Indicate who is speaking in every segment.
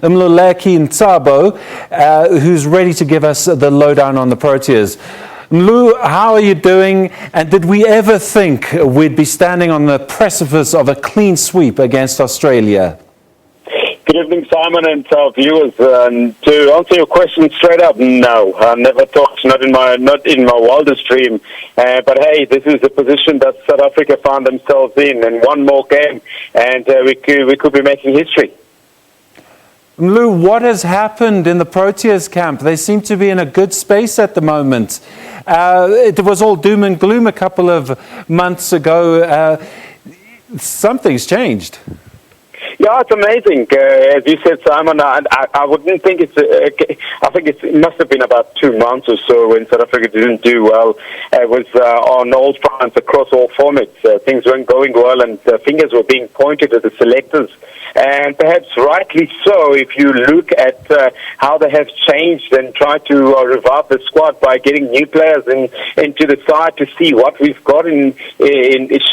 Speaker 1: Mluleki Ntsabo, who's ready to give us the lowdown on the Proteas. Mlu, how are you doing? And did we ever think we'd be standing on the precipice of a clean sweep against Australia?
Speaker 2: Good evening, Simon, and our viewers. To answer your question straight up, no, I never thought, not in my wildest dream. But hey, this is the position that South Africa found themselves in, and one more game, and we could be making history.
Speaker 1: Mlu, what has happened in the Proteas camp? They seem to be in a good space at the moment. It was all doom and gloom a couple of months ago. Something's changed.
Speaker 2: Yeah, it's amazing. As you said, Simon, I wouldn't think I think it must have been about 2 months or so when South Africa didn't do well. It was on all fronts, across all formats. Things weren't going well, and fingers were being pointed at the selectors. And perhaps rightly so, if you look at how they have changed and tried to revive the squad by getting new players into the side to see what we've got in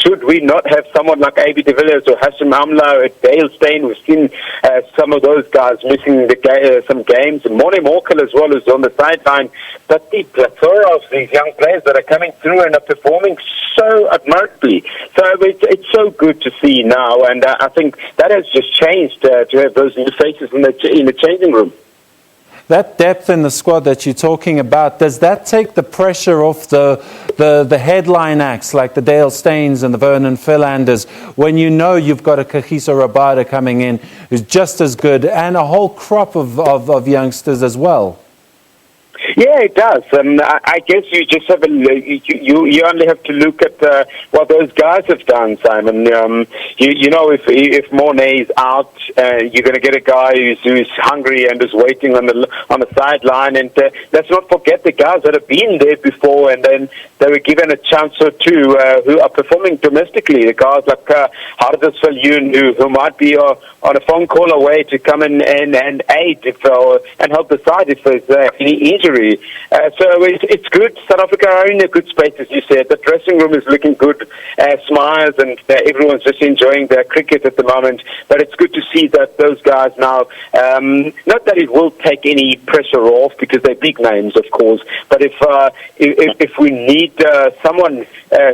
Speaker 2: should we not have someone like A.B. de Villiers or Hashim Amla or Dale Steyn. We've seen some of those guys missing some games. Mone Morkel as well is on the sideline. But the plethora of these young players that are coming through and are performing so admirably. So it's so good to see now, and I think that has just changed to have those new faces in the changing room.
Speaker 1: That depth in the squad that you're talking about, does that take the pressure off the headline acts like the Dale Steyns and the Vernon Philanders, when you know you've got a Kagiso Rabada coming in who's just as good, and a whole crop of youngsters as well?
Speaker 2: Yeah, it does. I guess you just have you only have to look at what those guys have done, Simon. You know, if Monet is out, you're going to get a guy who's hungry and is waiting on the sideline. And let's not forget the guys that have been there before, and then they were given a chance or two who are performing domestically. The guys like Hardus Viljoen, who might be on a phone call away to come in and aid and help the side if there's any injury. So it's good. South Africa are in a good space, as you said. The dressing room is looking good. Smiles, and everyone's just enjoying their cricket at the moment. But it's good to see that those guys now, not that it will take any pressure off because they're big names, of course. But if we need someone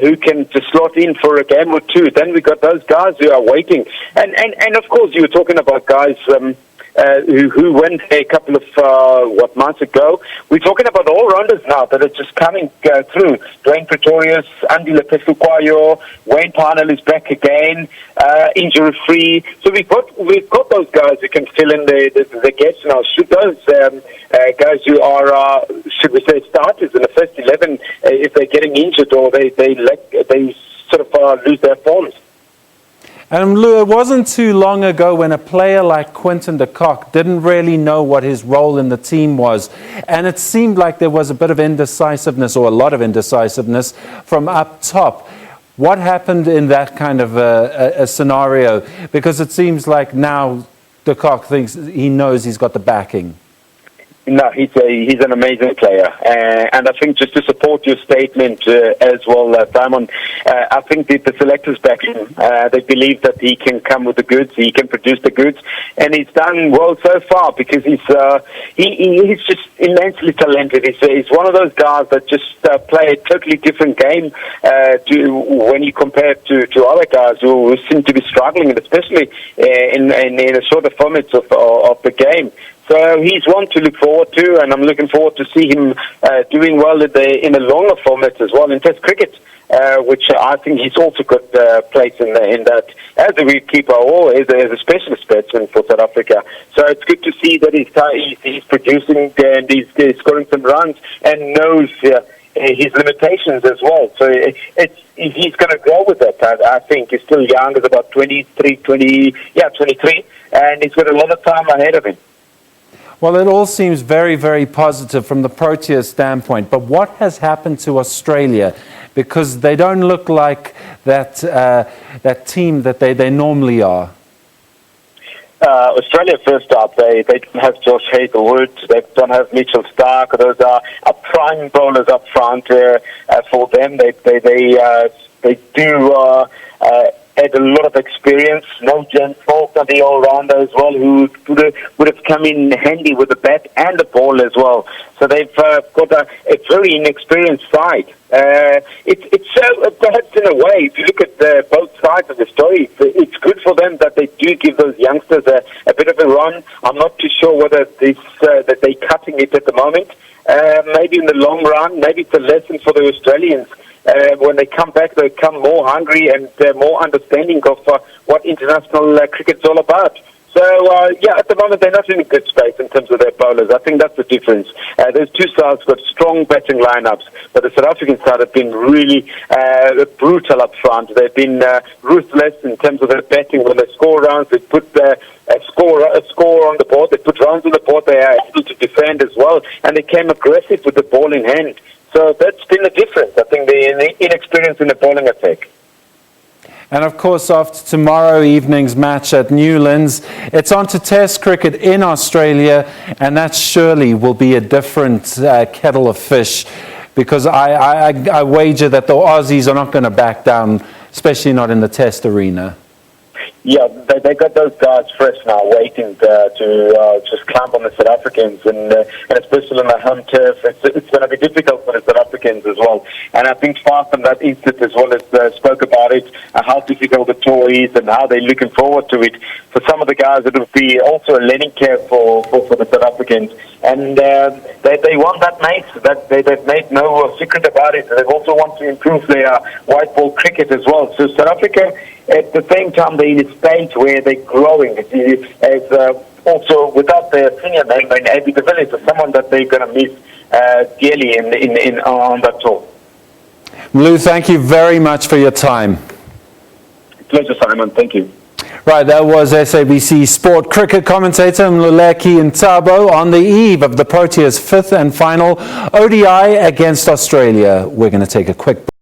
Speaker 2: who can just slot in for a game or two, then we got those guys who are waiting. And of course, you were talking about guys who went a couple of months ago. We're talking about all-rounders now that are just coming through. Dwayne Pretorius, Andy Lepehlukwayo, Wayne Parnell is back again, injury-free. So we've got those guys who can fill in the gaps now. Should those guys who are, should we say, starters in the first 11, if they're getting injured or they sort of lose their forms?
Speaker 1: And Lou, it wasn't too long ago when a player like Quinton de Kock didn't really know what his role in the team was. And it seemed like there was a bit of indecisiveness, or a lot of indecisiveness, from up top. What happened in that kind of a scenario? Because it seems like now de Kock thinks he knows he's got the backing.
Speaker 2: No, he's an amazing player, and I think just to support your statement as well, Simon, I think the selectors back him. They believe that he can come with the goods, he can produce the goods, and he's done well so far because he's just immensely talented. He's one of those guys that just play a totally different game when you compare it to other guys who seem to be struggling, and especially in a shorter formats of the game. So he's one to look forward to, and I'm looking forward to see him doing well in a longer format as well in Test cricket, which I think he's also got place in that as a wicketkeeper or as a specialist batsman for South Africa. So it's good to see that he's producing and he's scoring some runs and knows his limitations as well. So he's going to grow with that. I think he's still young. He's about 23, and he's got a lot of time ahead of him.
Speaker 1: Well, it all seems very, very positive from the Proteas standpoint. But what has happened to Australia? Because they don't look like that team that they normally are.
Speaker 2: Australia, first up, they don't have Josh Hazelwood, they don't have Mitchell Stark. Those are prime bowlers up front for them. They do had a lot of experience. No James Faulkner, the all-rounder as well, who would have come in handy with the bat and the ball as well. So they've got a very inexperienced side. It's perhaps in a way, if you look at both sides of the story, it's good for them that they do give those youngsters a bit of a run. I'm not too sure whether that they're cutting it at the moment. Maybe in the long run, maybe it's a lesson for the Australians. When they come back, they come more hungry and more understanding of what international cricket's all about. So, at the moment, they're not in a good space in terms of their bowlers. I think that's the difference. Those two sides got strong batting lineups, but the South African side have been really brutal up front. They've been ruthless in terms of their batting. When they score runs, they put a score on the board. They put runs on the board. They are able to defend as well, and they came aggressive with the ball in hand. So that's been the difference. I think the inexperience in the bowling attack.
Speaker 1: And of course, after tomorrow evening's match at Newlands, it's on to Test cricket in Australia, and that surely will be a different kettle of fish, because I wager that the Aussies are not going to back down, especially not in the Test arena.
Speaker 2: Yeah, they got those guys fresh now, waiting to just clamp on the South Africans, and especially on the home turf, it's going to be difficult for the South Africans as well. And I think Faf in that instance as well as spoke about it, how difficult the tour is and how they're looking forward to it. For some of the guys, it will be also a learning curve for the South Africans. And they want that mate. They've made no secret about it. They also want to improve their white ball cricket as well. So South Africa, at the same time, they're in a stage where they're growing. As also without their senior member in AB de Villiers, is someone that they're going to miss dearly on that tour.
Speaker 1: Mlu, thank you very much for your time.
Speaker 2: Pleasure, Simon. Thank you.
Speaker 1: Right, that was SABC sport cricket commentator Mluleki Ntsabo on the eve of the Proteas' fifth and final ODI against Australia. We're going to take a quick break.